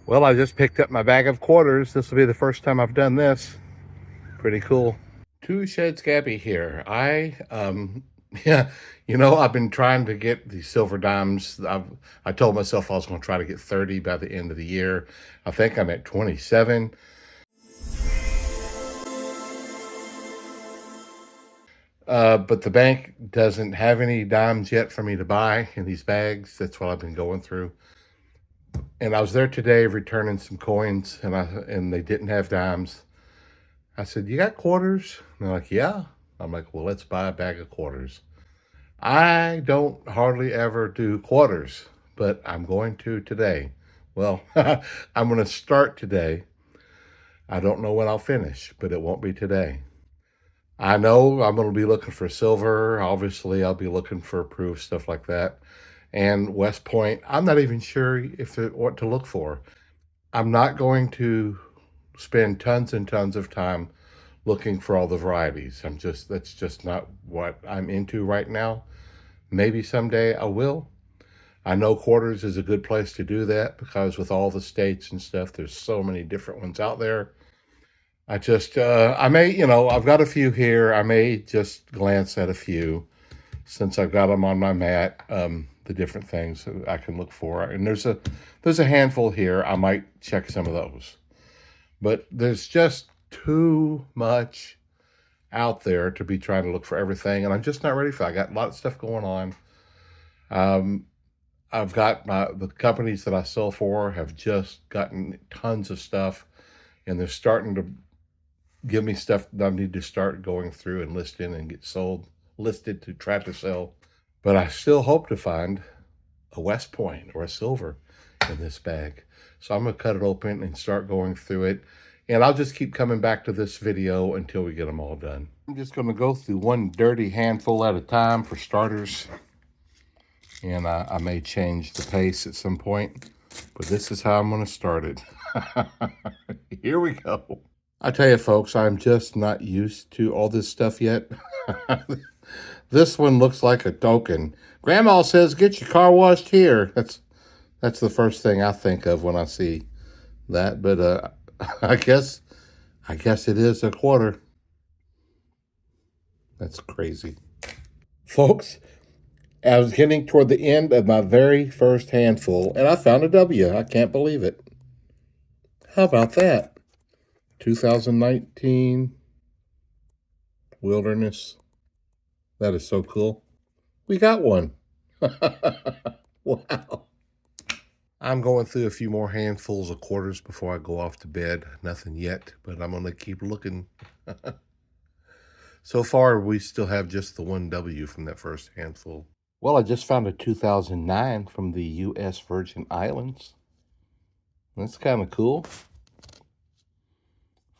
Well, I just picked up my bag of quarters. This will be the first time I've done this. Pretty cool. Two Sheds Gabby here. Yeah, I've been trying to get the silver dimes. I told myself I was going to try to get 30 by the end of the year. I think I'm at 27. But the bank doesn't have any dimes yet for me to buy in these bags. That's what I've been going through. And I was there today returning some coins, and they didn't have dimes. I said, "You got quarters?" And they're like, "Yeah." I'm like, "Well, let's buy a bag of quarters." I don't hardly ever do quarters, but I'm going to today. Well, I'm going to start today. I don't know when I'll finish, but it won't be today. I know I'm going to be looking for silver. Obviously, I'll be looking for proof, stuff like that. And West Point, I'm not even sure what to look for. I'm not going to spend tons and tons of time looking for all the varieties. That's just not what I'm into right now. Maybe someday I will. I know quarters is a good place to do that because with all the states and stuff, there's so many different ones out there. I may, I've got a few here. I may just glance at a few since I've got them on my mat. The different things that I can look for, and there's a handful here. I might check some of those, but there's just too much out there to be trying to look for everything, and I'm just not ready for it. I got a lot of stuff going on. Um, I've got the companies that I sell for have just gotten tons of stuff, and they're starting to give me stuff that I need to start going through and listing and get listed to try to sell. But I still hope to find a West Point or a silver in this bag. So I'm going to cut it open and start going through it. And I'll just keep coming back to this video until we get them all done. I'm just going to go through one dirty handful at a time for starters. And I may change the pace at some point. But this is how I'm going to start it. Here we go. I tell you, folks, I'm just not used to all this stuff yet. This one looks like a token. Grandma says, "Get your car washed here." That's the first thing I think of when I see that. But I guess it is a quarter. That's crazy, folks. I was getting toward the end of my very first handful, and I found a W. I can't believe it. How about that? 2019 Wilderness. That is so cool. We got one. Wow. I'm going through a few more handfuls of quarters before I go off to bed. Nothing yet, but I'm going to keep looking. So far, we still have just the one W from that first handful. Well, I just found a 2009 from the U.S. Virgin Islands. That's kind of cool.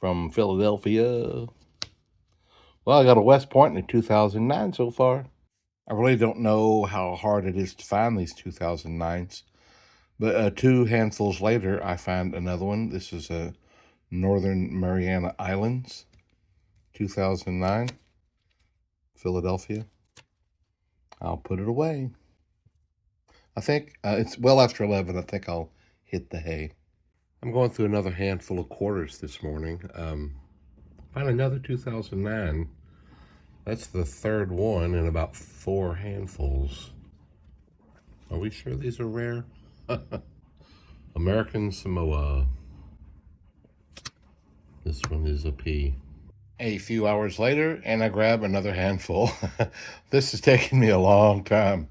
From Philadelphia. Well, I got a West Point in a 2009 so far. I really don't know how hard it is to find these 2009s. But two handfuls later, I found another one. This is a Northern Mariana Islands, 2009, Philadelphia. I'll put it away. I think it's well after 11. I think I'll hit the hay. I'm going through another handful of quarters this morning. Find another 2009. That's the third one in about 4 handfuls. Are we sure these are rare? American Samoa. This one is a P. A few hours later, and I grab another handful. This is taking me a long time.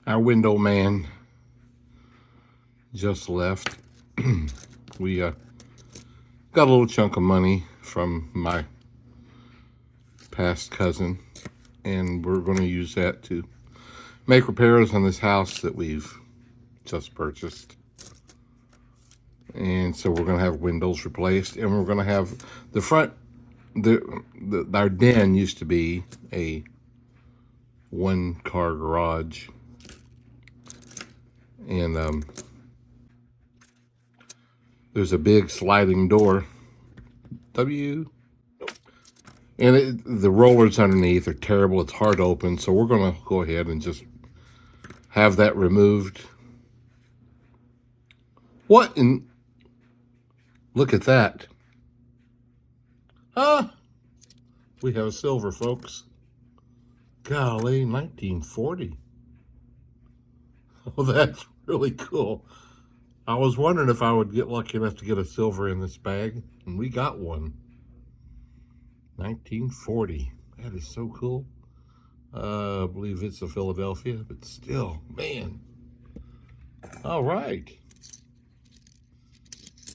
Our window man just left. We got a little chunk of money from my past cousin, and we're going to use that to make repairs on this house that we've just purchased. And so we're going to have windows replaced, and we're going to have the front. Our den used to be a 1-car garage, and there's a big sliding door. And the rollers underneath are terrible. It's hard to open, so we're going to go ahead and just have that removed What in? Look at that. Ah, we have a silver, folks. Golly, 1940. Oh, that's really cool. I was wondering if I would get lucky enough to get a silver in this bag, and we got one. 1940. That is so cool. I believe it's a Philadelphia, but still, man. All right.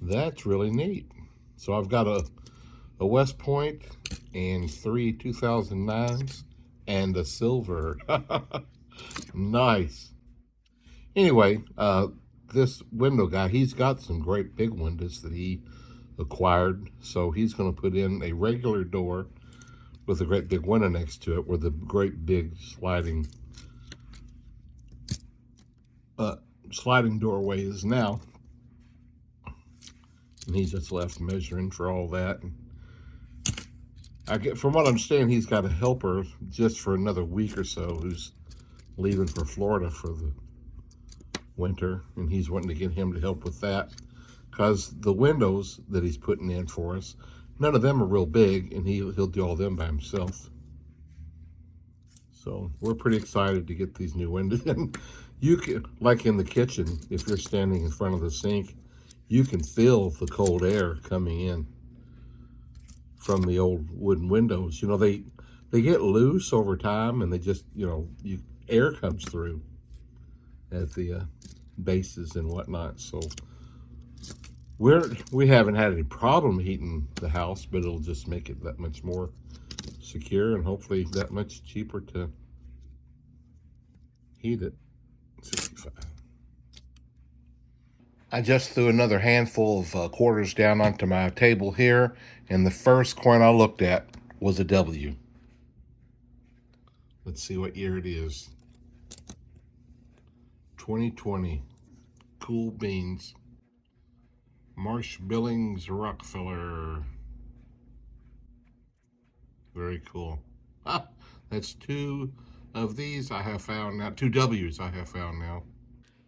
That's really neat. So I've got a West Point and 3 2009s and a silver. Nice. Anyway, this window guy, he's got some great big windows that he acquired. So he's going to put in a regular door with a great big window next to it where the great big sliding doorway is now. And he just left measuring for all that. And from what I understand, he's got a helper just for another week or so who's leaving for Florida for the winter, and he's wanting to get him to help with that because the windows that he's putting in for us, none of them are real big, and he'll do all them by himself. So we're pretty excited to get these new windows. And you can, like in the kitchen, if you're standing in front of the sink, you can feel the cold air coming in from the old wooden windows. You know, they get loose over time, and they just, you know, air comes through at the bases and whatnot. So we haven't had any problem heating the house, but it'll just make it that much more secure and hopefully that much cheaper to heat it. 65. I just threw another handful of quarters down onto my table here, and the first coin I looked at was a W. Let's see what year it is. 2020. Cool beans. Marsh Billings Rockefeller. Very cool. Ah, that's 2 of these I have found now. 2 W's I have found now.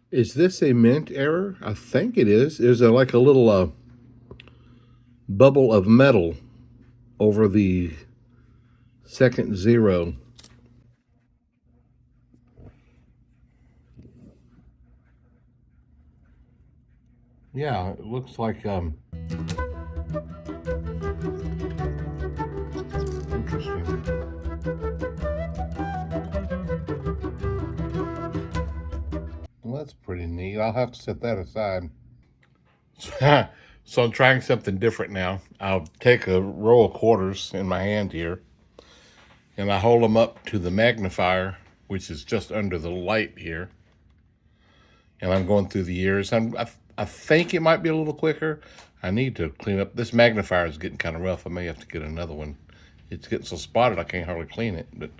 Is this a mint error? I think it is. There's like a little bubble of metal over the second 0. Yeah, it looks like interesting. Well, that's pretty neat. I'll have to set that aside. So I'm trying something different now. I'll take a row of quarters in my hand here, and I hold them up to the magnifier, which is just under the light here. And I'm going through the years. I think it might be a little quicker. I need to clean up. This magnifier is getting kind of rough. I may have to get another one. It's getting so spotted I can't hardly clean it. But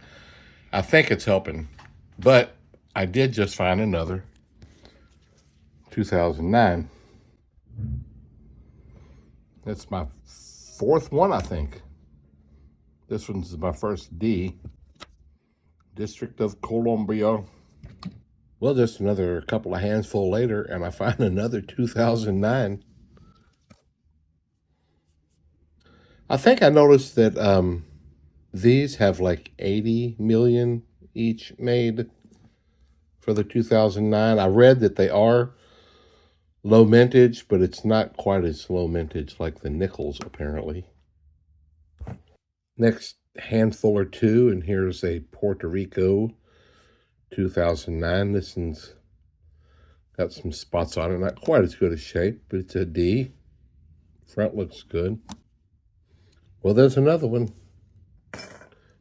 I think it's helping. But I did just find another 2009. That's my 4th one, I think. This one's my first D. District of Columbia. Well, just another couple of handful later, and I find another 2009. I think I noticed that these have like 80 million each made for the 2009. I read that they are low mintage, but it's not quite as low mintage like the nickels, apparently. Next handful or 2, and here's a Puerto Rico 2009. This one's got some spots on it. Not quite as good a shape, but it's a D. Front looks good. Well, there's another one.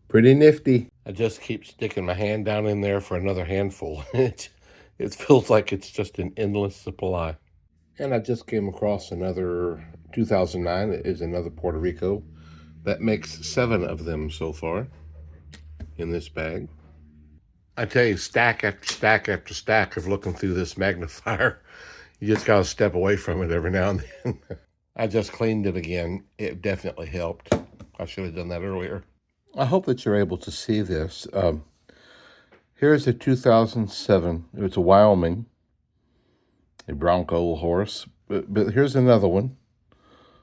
Pretty nifty. I just keep sticking my hand down in there for another handful. It feels like it's just an endless supply. And I just came across another 2009. It is another Puerto Rico. That makes 7 of them so far in this bag. I tell you, stack after stack after stack of looking through this magnifier. You just got to step away from it every now and then. I just cleaned it again. It definitely helped. I should have done that earlier. I hope that you're able to see this. Here's a 2007. It was a Wyoming, a Bronco horse. But here's another one.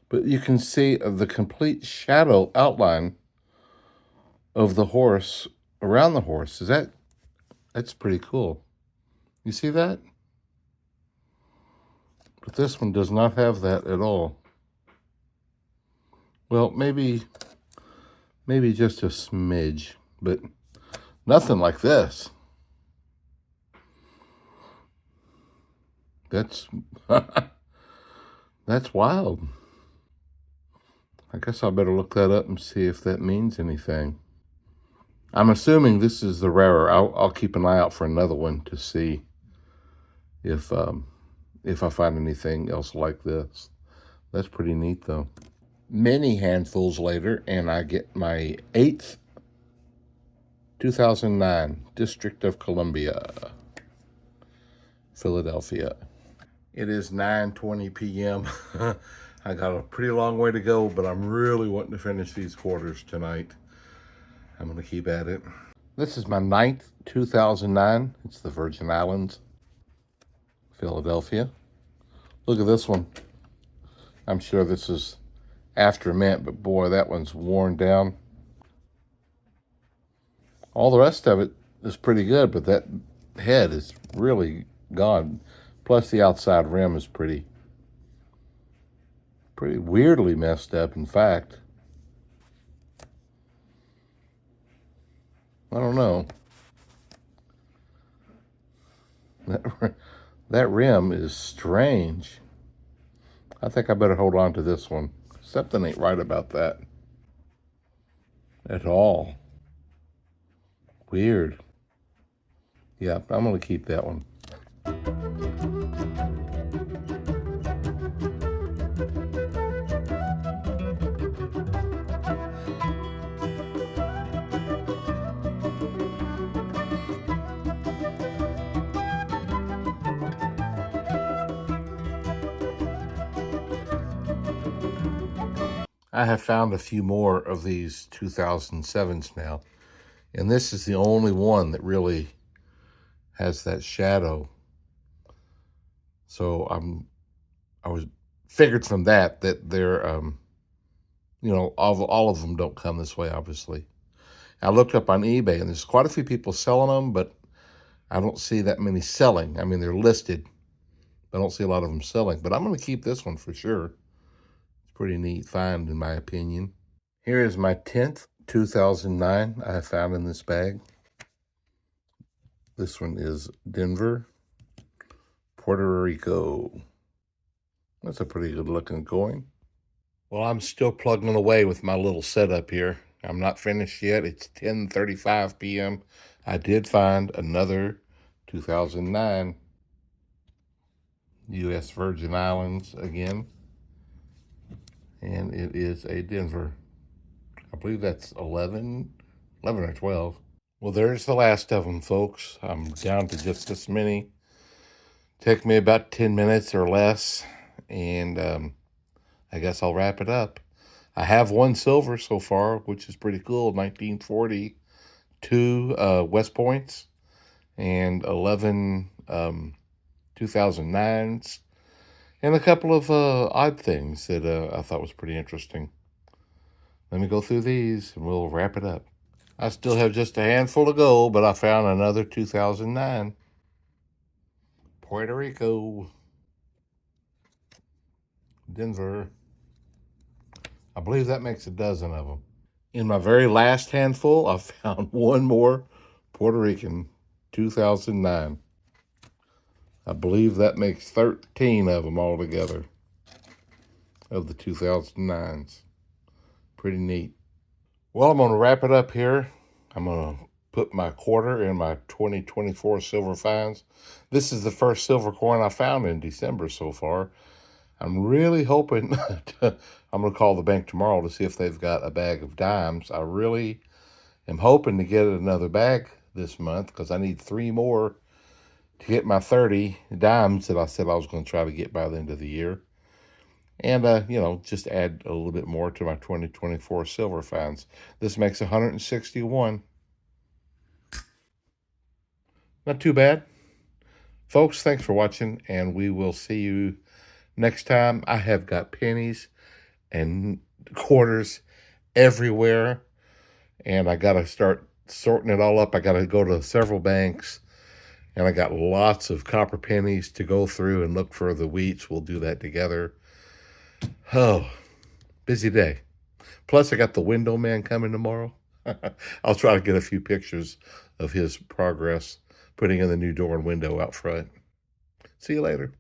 But you can see the complete shadow outline of the horse around the horse. That's pretty cool. You see that? But this one does not have that at all. Well, maybe just a smidge, but nothing like this. That's that's wild. I guess I better look that up and see if that means anything. I'm assuming this is the rarer. I'll keep an eye out for another one to see if I find anything else like this. That's pretty neat, though. Many handfuls later, and I get my 8th 2009 District of Columbia, Philadelphia. It is 9:20 p.m. I got a pretty long way to go, but I'm really wanting to finish these quarters tonight. I'm going to keep at it. This is my 9th 2009. It's the Virgin Islands, Philadelphia. Look at this one. I'm sure this is after mint, but boy, that one's worn down. All the rest of it is pretty good, but that head is really gone. Plus the outside rim is pretty weirdly messed up, in fact. I don't know. That rim is strange. I think I better hold on to this one. Something ain't right about that at all. Weird. Yeah, I'm going to keep that one. I have found a few more of these 2007s now, and this is the only one that really has that shadow. So I was figured from that they're all of them don't come this way, obviously. I looked up on eBay, and there's quite a few people selling them, but I don't see that many selling. I mean, they're listed, but I don't see a lot of them selling. But I'm going to keep this one for sure. Pretty neat find, in my opinion. Here is my 10th 2009 I found in this bag. This one is Denver, Puerto Rico. That's a pretty good looking coin. Well, I'm still plugging away with my little setup here. I'm not finished yet. It's 10:35 p.m. I did find another 2009 U.S. Virgin Islands again. And it is a Denver. I believe that's 11 or 12. Well, there's the last of them, folks. I'm down to just this many. Take me about 10 minutes or less, and I guess I'll wrap it up. I have one silver so far, which is pretty cool. 1940, two West Points, and 11 2009s, and a couple of odd things that I thought was pretty interesting. Let me go through these, and we'll wrap it up. I still have just a handful to go, but I found another 2009. Puerto Rico. Denver. I believe that makes a dozen of them. In my very last handful, I found one more Puerto Rican 2009. I believe that makes 13 of them altogether, of the 2009s. Pretty neat. Well, I'm going to wrap it up here. I'm going to put my quarter in my 2024 silver finds. This is the first silver coin I found in December so far. I'm really hoping I'm going to call the bank tomorrow to see if they've got a bag of dimes. I really am hoping to get another bag this month because I need 3 more to get my 30 dimes that I said I was going to try to get by the end of the year. And, just add a little bit more to my 2024 silver finds. This makes 161. Not too bad. Folks, thanks for watching, and we will see you Next time, I have got pennies and quarters everywhere, and I got to start sorting it all up. I got to go to several banks, and I got lots of copper pennies to go through and look for the wheats. We'll do that together. Oh, busy day. Plus, I got the window man coming tomorrow. I'll try to get a few pictures of his progress putting in the new door and window out front. See you later.